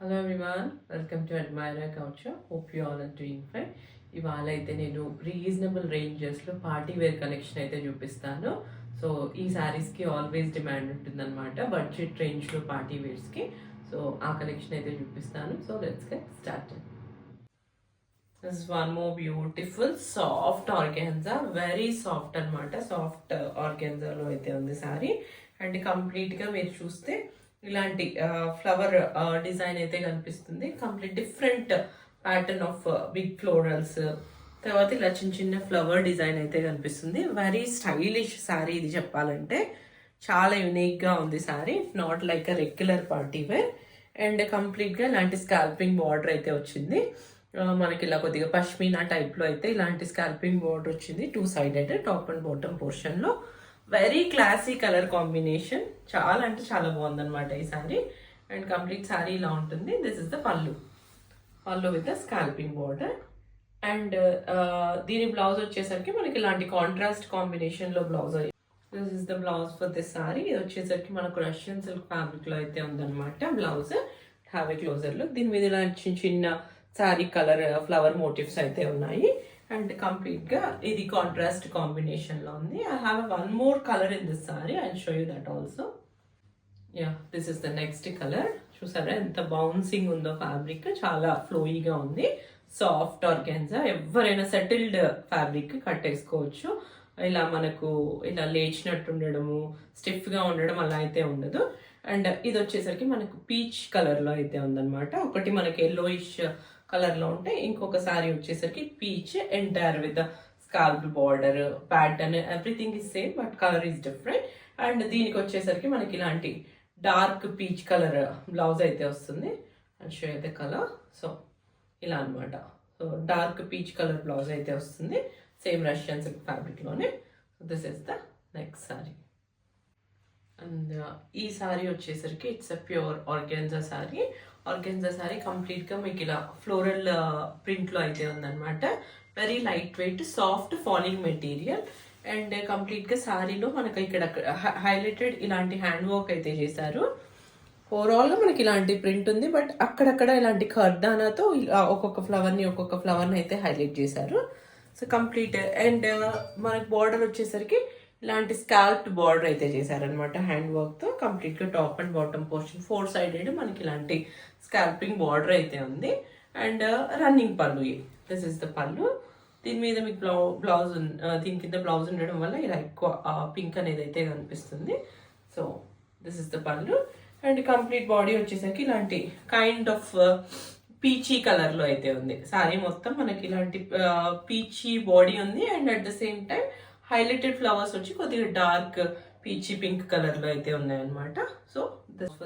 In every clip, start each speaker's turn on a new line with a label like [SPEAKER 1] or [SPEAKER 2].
[SPEAKER 1] Hello everyone, welcome to Admyra Couture. Hope you all are doing fine. ఇవాళ అయితే నేను reasonable రేంజెస్లో party wear collection అయితే చూపిస్తాను. సో ఈ శారీస్కి ఆల్వేస్ డిమాండ్ ఉంటుందన్నమాట, బడ్జెట్ రేంజ్లో పార్టీ వేర్స్కి. సో ఆ కలెక్షన్ అయితే చూపిస్తాను. So let's get started. This one more beautiful soft organza, very soft అనమాట. సాఫ్ట్ ఆర్గాన్జాలో అయితే ఉంది శారీ. అండ్ కంప్లీట్గా మీరు చూస్తే ఇలాంటి ఫ్లవర్ డిజైన్ అయితే కనిపిస్తుంది. Complete different pattern of big florals, తర్వాత ఇలా చిన్న చిన్న ఫ్లవర్ డిజైన్ అయితే కనిపిస్తుంది. వెరీ స్టైలిష్ శారీ ఇది చెప్పాలంటే. చాలా యునిక్గా ఉంది sari, not like a regular party wear. And కంప్లీట్గా ఇలాంటి స్కాల్పింగ్ బార్డర్ అయితే వచ్చింది. మనకి ఇలా కొద్దిగా పష్మీనా టైప్లో అయితే ఇలాంటి స్కాల్పింగ్ బార్డర్ వచ్చింది, 2 సైడెడ్ టాప్ అండ్ బాటమ్ పోర్షన్లో. వెరీ క్లాసీ కలర్ కాంబినేషన్, చాలా అంటే చాలా బాగుందన్నమాట ఈ శారీ. అండ్ కంప్లీట్ శారీ ఇలా ఉంటుంది. దిస్ ఇస్ ద పళ్ళు with the scalping border. And దీని బ్లౌజ్ వచ్చేసరికి మనకి ఇలాంటి కాంట్రాస్ట్ కాంబినేషన్లో blouse. This is the blouse for this sari. ఇది వచ్చేసరికి మనకు రష్యన్ సిల్క్ ఫ్యాబ్రిక్లో అయితే ఉందన్నమాట blouse. Have a closer look. దీని మీద ఇలా చిన్న చిన్న శారీ కలర్ ఫ్లవర్ మోటివ్స్ అయితే ఉన్నాయి. అండ్ కంప్లీట్గా ఇది కాంట్రాస్ట్ కాంబినేషన్లో ఉంది. I have one more colour in this sorry, I show you that also. Yeah, this is the next colour. చూసారా ఎంత బౌన్సింగ్ ఉందో ఫ్యాబ్రిక్, చాలా ఫ్లోయిగా ఉంది. సాఫ్ట్ ఆర్గాన్జా, ఎవరైనా సెటిల్డ్ ఫ్యాబ్రిక్ కట్టేసుకోవచ్చు. ఇలా మనకు ఇలా లేచినట్టు ఉండడము, స్టిఫ్గా ఉండడం అలా అయితే ఉండదు. అండ్ ఇది వచ్చేసరికి మనకు పీచ్ కలర్లో అయితే ఉందన్నమాట. ఒకటి మనకి ఎల్లోయిష్ కలర్లో ఉంటే, ఇంకొక సారీ వచ్చేసరికి peach entire with scalp border pattern, everything is same but colour is different. And దీనికి వచ్చేసరికి మనకి ఇలాంటి డార్క్ పీచ్ కలర్ బ్లౌజ్ అయితే వస్తుంది. And show the colour. So ఇలా అనమాట. So dark peach colour blouse అయితే వస్తుంది, సేమ్ రష్యన్ సిల్క్ ఫ్యాబ్రిక్లోనే. So this is the next sari. And ఈ సారీ వచ్చేసరికి it's a pure organza sari. Organza sari కంప్లీట్గా మీకు ఇలా ఫ్లోరల్ ప్రింట్లో అయితే ఉందన్నమాట. Very light weight, soft falling material. And కంప్లీట్గా సారీలో మనకి ఇక్కడ హైలైటెడ్ ఇలాంటి హ్యాండ్ వర్క్ అయితే చేశారు. ఓవరాల్గా మనకి ఇలాంటి ప్రింట్ ఉంది, బట్ అక్కడక్కడ ఇలాంటి కర్దానాతో ఒక్కొక్క ఫ్లవర్ని అయితే హైలైట్ చేశారు. So complete. అండ్ మనకి బార్డర్ వచ్చేసరికి ఇలాంటి స్కాల్ప్డ్ బార్డర్ అయితే చేశారనమాట హ్యాండ్ వర్క్తో. కంప్లీట్గా top and bottom portion 4 sided మనకి ఇలాంటి స్కాల్పింగ్ బార్డర్ అయితే ఉంది. అండ్ రన్నింగ్ పళ్ళు. దిస్ ఇస్ ద పళ్ళు. దీని మీద మీకు బ్లౌజ్ దీని కింద బ్లౌజ్ ఉండడం వల్ల ఇలా ఎక్కువ పింక్ అనేది అయితే కనిపిస్తుంది. సో దిస్ ఇస్ ద పళ్ళు. అండ్ కంప్లీట్ బాడీ వచ్చేసరికి ఇలాంటి కైండ్ ఆఫ్ పీచీ కలర్లో అయితే ఉంది. సారీ మొత్తం మనకి ఇలాంటి పీచీ బాడీ ఉంది. And at the same time highlighted flowers వచ్చి కొద్దిగా డార్క్ పీచీ పింక్ కలర్ లో అయితే ఉన్నాయన్నమాట. So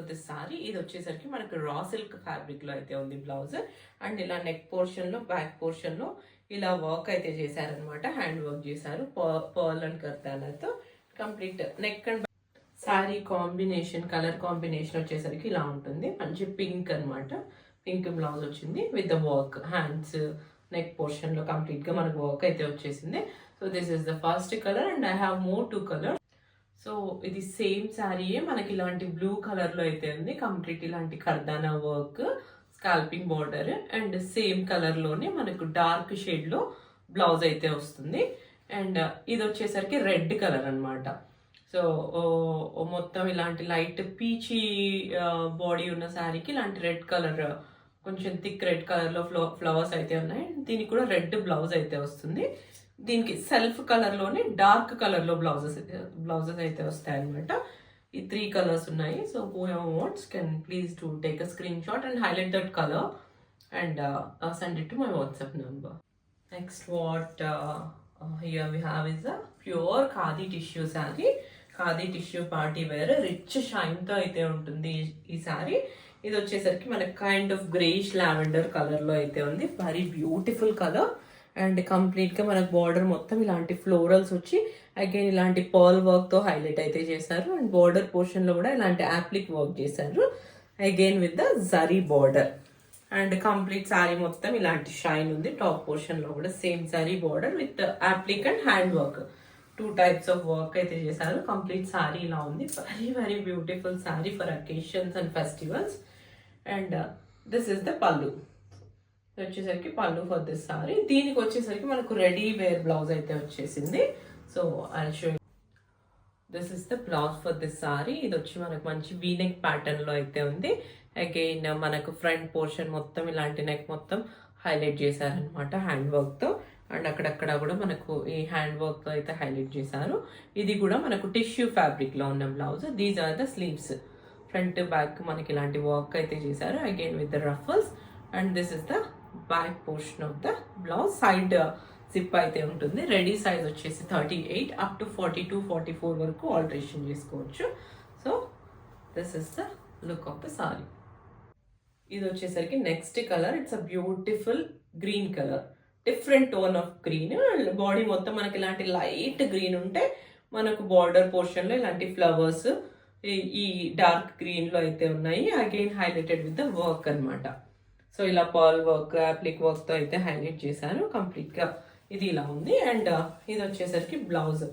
[SPEAKER 1] this sari. ఇది వచ్చేసరికి మనకు రా సిల్క్ ఫ్యాబ్రిక్ లో అయితే ఉంది బ్లౌజ్. అండ్ ఇలా నెక్ పోర్షన్ లో, బ్యాక్ పోర్షన్ లో ఇలా వర్క్ అయితే చేశారనమాట, హ్యాండ్ వర్క్ చేశారు పర్ల్ అండ్ కర్తానాతో. Complete neck and sari combination, colour combination వచ్చేసరికి ఇలా ఉంటుంది. మంచి పింక్ అనమాట. పింక్ బ్లౌజ్ వచ్చింది with the work. Hands, neck portion లో కంప్లీట్ గా మనకు వర్క్ అయితే వచ్చేసింది. So this is the first colour. And I have more 2 colour. So ఇది సేమ్ శారీయే మనకి ఇలాంటి బ్లూ కలర్ లో అయితే ఉంది. కంప్లీట్ ఇలాంటి కర్దానా work, scalloping border. And same colour లోనే మనకు డార్క్ షేడ్ లో బ్లౌజ్ అయితే వస్తుంది. అండ్ ఇది వచ్చేసరికి రెడ్ కలర్ అనమాట. సో మొత్తం ఇలాంటి లైట్ పీచీ బాడీ ఉన్న శారీకి ఇలాంటి రెడ్ కలర్, కొంచెం థిక్ రెడ్ కలర్ లో ఫ్లవర్స్ అయితే ఉన్నాయి. దీనికి కూడా రెడ్ బ్లౌజ్ అయితే వస్తుంది. దీనికి సెల్ఫ్ కలర్ లోనే డార్క్ కలర్ లో బ్లౌజెస్ అయితే వస్తాయి అనమాట. ఈ 3 కలర్స్ ఉన్నాయి. So whoever wants can please do take a screenshot and highlight that color and send it to my WhatsApp number. Next what here we have is a pure khadi tissue saree. Khadi tissue party wear, rich shine తో అయితే ఉంటుంది ఈ సారీ. ఇది వచ్చేసరికి మనకి kind of greyish lavender colour లో అయితే ఉంది. Very beautiful colour. And complete గా మనకు బార్డర్ మొత్తం ఇలాంటి ఫ్లోరల్స్ వచ్చి అగైన్ ఇలాంటి పర్ల్ వర్క్ తో హైలైట్ అయితే చేశారు. అండ్ బార్డర్ పోర్షన్ లో కూడా ఇలాంటి యాప్లిక్ వర్క్ చేశారు, again with the zari border. And complete sorry మొత్తం ఇలాంటి షైన్ ఉంది. టాప్ పోర్షన్ లో కూడా same sorry border with appliqué and hand work, 2 types of work అయితే చేశారు. కంప్లీట్ సారీ ఇలా ఉంది. Very very beautiful sorry for occasions and festivals. And this is the పళ్ళు. వచ్చేసరికి పళ్ళు ఫర్ దిస్ సారీ. దీనికి వచ్చేసరికి మనకు రెడీ వేర్ బ్లౌజ్ అయితే వచ్చేసింది. So I show this is the blouse for this sari. ఇది వచ్చి మనకు మంచి వీనెక్ ప్యాటర్న్ లో అయితే ఉంది. అగైన్ మనకు ఫ్రంట్ పోర్షన్ మొత్తం ఇలాంటి నెక్ మొత్తం హైలైట్ చేశారనమాట హ్యాండ్ వర్క్ తో. అండ్ అక్కడక్కడ కూడా మనకు ఈ హ్యాండ్ వర్క్ తో అయితే హైలైట్ చేశారు. ఇది కూడా మనకు టిష్యూ ఫ్యాబ్రిక్ లో ఉన్న blouse. These are the sleeves. Front back మనకి ఇలాంటి వర్క్ అయితే చేశారు again with the ruffles. And this is the back portion of the blouse. Side zip అయితే ఉంటుంది. రెడీ సైజ్ వచ్చేసి 38 అప్ టు 42-44 వరకు ఆల్టరేషన్ చేసుకోవచ్చు. So this is the look of the sorry. ఇది వచ్చేసరికి next colour. It's a beautiful green colour. Different tone of green. Body మొత్తం మనకి ఇలాంటి లైట్ గ్రీన్ ఉంటే మనకు బార్డర్ పోర్షన్ లో ఇలాంటి ఫ్లవర్స్ ఈ డార్క్ గ్రీన్ లో అయితే ఉన్నాయి. Again highlighted with the work అనమాట. సో ఇలా పర్ల్ వర్క్, అప్లిక్ వర్క్ తో అయితే హైలైట్ చేశారు కంప్లీట్ గా. ఇది ఇలా ఉంది. అండ్ ఇది వచ్చేసరికి బ్లౌజ్.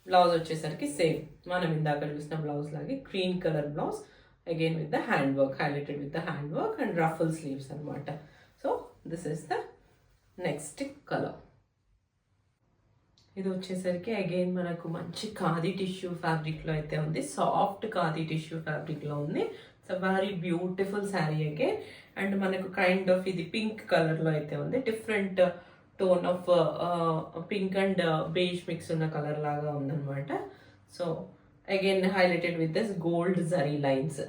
[SPEAKER 1] బ్లౌజ్ వచ్చేసరికి సేమ్ మనం ఇందాక చూసిన బ్లౌజ్ లాగే green colour blouse again with the hand work, highlighted with the hand work and ruffle sleeves అనమాట. So this is the next colour. ఇది వచ్చేసరికి అగైన్ మనకు మంచి ఖాదీ టిష్యూ ఫ్యాబ్రిక్ లో అయితే ఉంది. సాఫ్ట్ ఖాదీ టిష్యూ ఫ్యాబ్రిక్ లో ఉంది. So very beautiful sari again. And మనకు కైండ్ ఆఫ్ ఇది పింక్ కలర్ లో అయితే ఉంది. Different tone of pink and beige mix ఉన్న కలర్ లాగా ఉందన్నమాట. So again highlighted with this gold zari lines.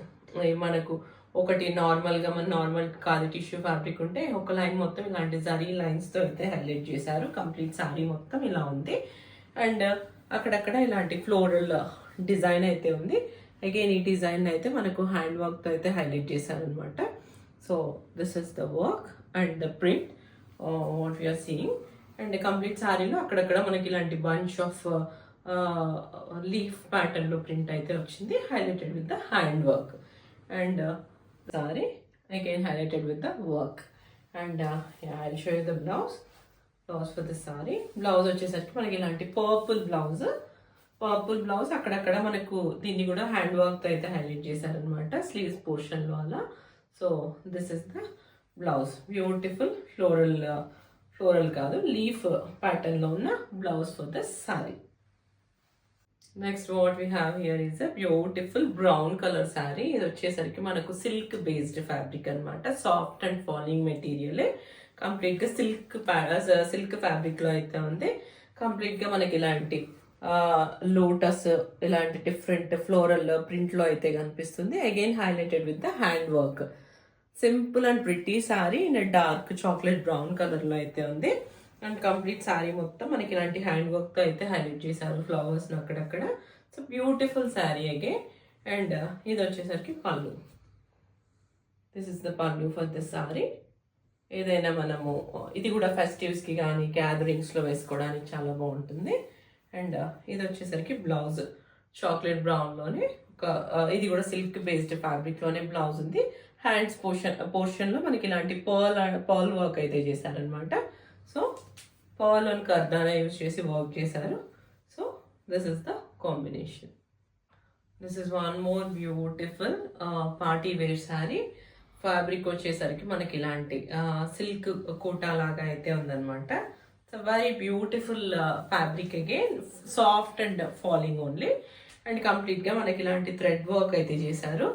[SPEAKER 1] మనకు ఒకటి నార్మల్గా మన నార్మల్ కాదు టిష్యూ ఫ్యాబ్రిక్ ఉంటే ఒక లైన్ మొత్తం ఇలాంటి జరీ లైన్స్తో అయితే హైలైట్ చేశారు. కంప్లీట్ శారీ మొత్తం ఇలా ఉంది. అండ్ అక్కడక్కడ ఇలాంటి ఫ్లోరల్ డిజైన్ అయితే ఉంది. అగైన్ ఈ డిజైన్ అయితే మనకు హ్యాండ్ వర్క్తో అయితే హైలైట్ చేశారనమాట. So this is the work and the print what we are seeing. And complete శారీలో అక్కడక్కడ మనకి ఇలాంటి బంచ్ ఆఫ్ లీఫ్ ప్యాటర్న్ లో ప్రింట్ అయితే వచ్చింది, highlighted with the hand work. And sari again highlighted with the work. And I show you the blouse. Blouse for the sari. Blouse వచ్చేసరికి మనకి ఇలాంటి పర్పుల్ బ్లౌజ్ అక్కడక్కడ మనకు దీన్ని కూడా హ్యాండ్ వర్క్ తో అయితే హైలైట్ చేశారనమాట స్లీవ్స్ పోర్షన్ లో అలా. So this is the blouse. Beautiful floral కాదు లీఫ్ ప్యాటర్న్ లో ఉన్న blouse for the sorry. Next what we have here is a beautiful brown colour sari. ఇది వచ్చేసరికి మనకు సిల్క్ బేస్డ్ ఫ్యాబ్రిక్ అనమాట. Soft and falling material. Complete గా silk fabric లో అయితే ఉంది. కంప్లీట్ గా మనకి ఇలాంటి లోటస్ ఇలాంటి డిఫరెంట్ ఫ్లోరల్ ప్రింట్ లో అయితే కనిపిస్తుంది. Again highlighted with the hand work. Simple and pretty sari in dark chocolate brown colour లో అయితే ఉంది. అండ్ కంప్లీట్ శారీ మొత్తం మనకి ఇలాంటి హ్యాండ్ వర్క్ తో అయితే హైలైట్ చేశారు ఫ్లవర్స్ అక్కడక్కడ. So beautiful sari again. And ఇది వచ్చేసరికి పళ్ళు. దిస్ ఇస్ ద పళ్ళు ఫర్ దిస్ శారీ. ఏదైనా మనము ఇది కూడా ఫెస్టివ్స్ కి కానీ గ్యాదరింగ్స్ లో వేసుకోవడానికి చాలా బాగుంటుంది. అండ్ ఇది వచ్చేసరికి బ్లౌజ్ చాక్లెట్ బ్రౌన్ లోనే ఇది కూడా సిల్క్ బేస్డ్ ఫ్యాబ్రిక్ లోనే బ్లౌజ్ ఉంది. హ్యాండ్స్ పోర్షన్ లో మనకి ఇలాంటి పర్ల్ వర్క్ అయితే చేశారనమాట. So pearl and kardana use చేసి వర్క్ చేశారు. So this is the combination. This is one more beautiful party wear sari. Fabric వచ్చేసరికి మనకి ఇలాంటి సిల్క్ కోటా లాగా అయితే ఉందన్నమాట. So very beautiful fabric again. Soft and falling only. And complete గా మనకి ఇలాంటి థ్రెడ్ వర్క్ అయితే చేశారు.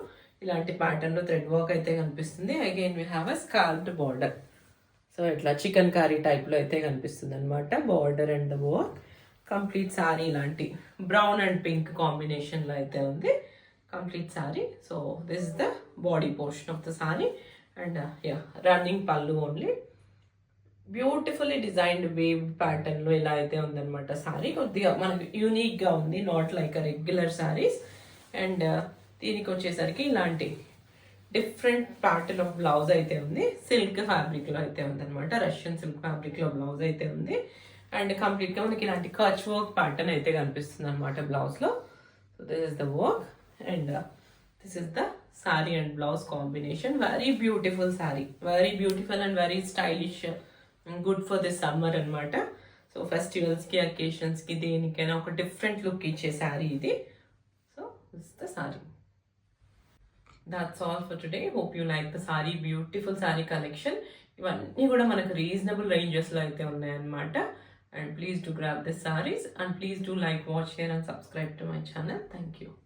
[SPEAKER 1] ఇలాంటి ప్యాటర్న్ లో థ్రెడ్ వర్క్ అయితే కనిపిస్తుంది. Again we have a scalloped border. So ఇట్లా చికెన్ కర్రీ టైప్ లో అయితే కనిపిస్తుంది అనమాట border and the work. Complete sari ఇలాంటి బ్రౌన్ అండ్ పింక్ కాంబినేషన్ లో అయితే ఉంది complete sari. So this is the body portion of the sari. And running pallu only. Beautifully designed wave pattern లో ఇలా అయితే ఉందన్నమాట సారీ. కొద్దిగా మనకు యూనిక్ గా ఉంది, not like a regular saris. And దీనికి వచ్చేసరికి ఇలాంటి డిఫరెంట్ ప్యాటర్న్ ఆఫ్ బ్లౌజ్ అయితే ఉంది. సిల్క్ ఫ్యాబ్రిక్ లో అయితే ఉంది అనమాట. రష్యన్ సిల్క్ ఫ్యాబ్రిక్ లో బ్లౌజ్ అయితే ఉంది. అండ్ కంప్లీట్ గా మనకి ఇలాంటి కచ్ వర్క్ ప్యాటర్న్ అయితే కనిపిస్తుంది అనమాట బ్లౌజ్ లో. So this is the work and this is the sari and blouse combination. Very beautiful sorry, very beautiful and very stylish, good for this summer అనమాట. సో ఫెస్టివల్స్ కి occasions కి దేనికైనా ఒక డిఫరెంట్ లుక్ ఇచ్చే సారీ ఇది. So this is the sorry. That's all for today. Hope you like the sorry, beautiful sorry collection. ఇవన్నీ కూడా మనకు రీజనబుల్ రేంజెస్లో అయితే ఉన్నాయన్నమాట. And please do grab the sarees and please do like, watch, share and subscribe to my channel. Thank you.